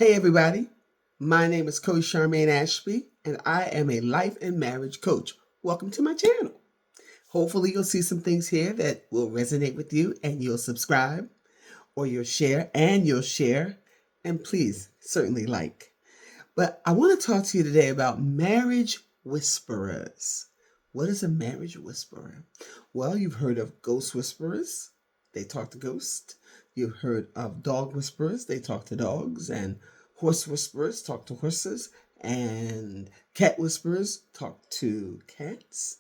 Hey everybody, my name is Coach Charmaine Ashby and I am a life and marriage coach. Welcome to my channel. Hopefully you'll see some things here that will resonate with you and you'll subscribe or you'll share and please certainly like. But I want to talk to you today about marriage whisperers. What is a marriage whisperer? Well, you've heard of ghost whisperers. They talk to ghosts. You've heard of dog whisperers. They talk to dogs. And horse whisperers talk to horses. And cat whisperers talk to cats.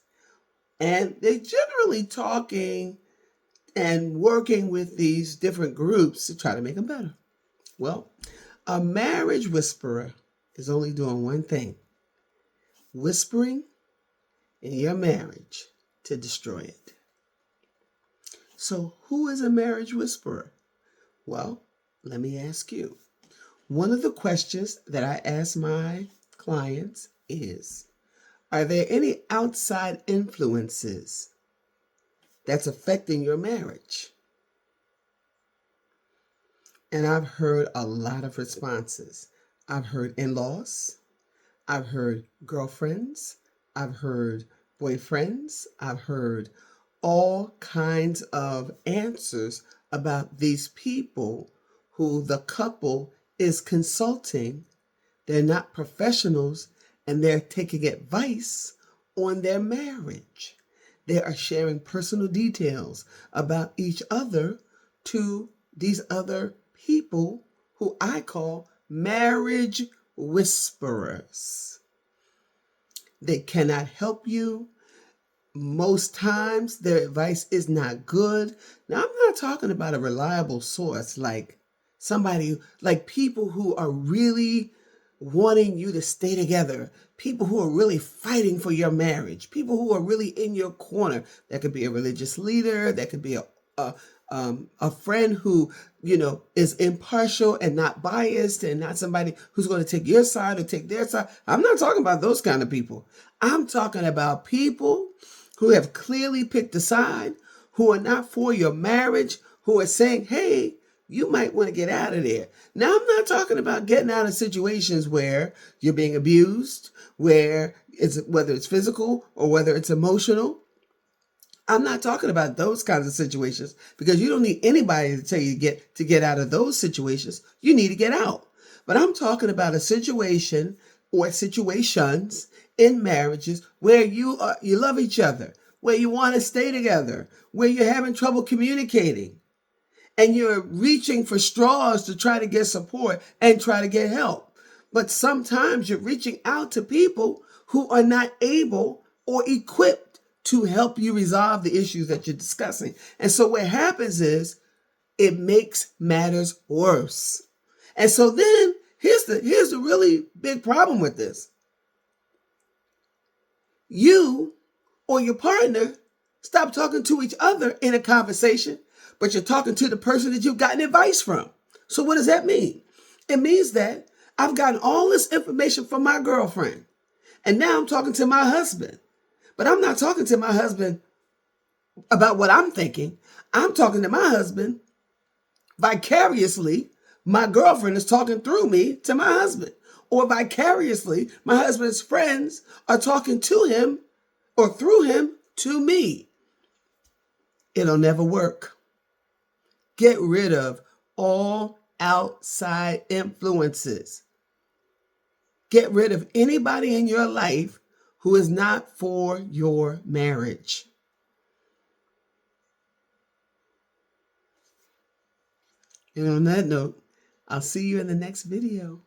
And they're generally talking and working with these different groups to try to make them better. Well, a marriage whisperer is only doing one thing: whispering in your marriage to destroy it. So, who is a marriage whisperer? Well, let me ask you. One of the questions that I ask my clients is, are there any outside influences that's affecting your marriage? And I've heard a lot of responses. I've heard in-laws. I've heard girlfriends. I've heard boyfriends. I've heard all kinds of answers about these people who the couple is consulting. They're not professionals and they're taking advice on their marriage. They are sharing personal details about each other to these other people who I call marriage whisperers. They cannot help you. Most times their advice is not good. Now, I'm not talking about a reliable source like somebody, like people who are really wanting you to stay together, people who are really fighting for your marriage, people who are really in your corner. That could be a religious leader, that could be a friend who, is impartial and not biased and not somebody who's going to take your side or take their side. I'm not talking about those kind of people. I'm talking about people who have clearly picked a side, who are not for your marriage, who are saying, hey, you might want to get out of there. Now, I'm not talking about getting out of situations where you're being abused, whether it's physical or whether it's emotional. I'm not talking about those kinds of situations because you don't need anybody to tell you to get out of those situations. You need to get out. But I'm talking about a situation or situations in marriages where you love each other, where you want to stay together, where you're having trouble communicating, and you're reaching for straws to try to get support and try to get help. But sometimes you're reaching out to people who are not able or equipped to help you resolve the issues that you're discussing. And so what happens is it makes matters worse. And so then here's the really big problem with this. You or your partner stop talking to each other in a conversation, but you're talking to the person that you've gotten advice from. So what does that mean? It means that I've gotten all this information from my girlfriend, and now I'm talking to my husband. But I'm not talking to my husband about what I'm thinking. I'm talking to my husband vicariously. My girlfriend is talking through me to my husband. Or vicariously, my husband's friends are talking to him or through him to me. It'll never work. Get rid of all outside influences. Get rid of anybody in your life who is not for your marriage. And on that note, I'll see you in the next video.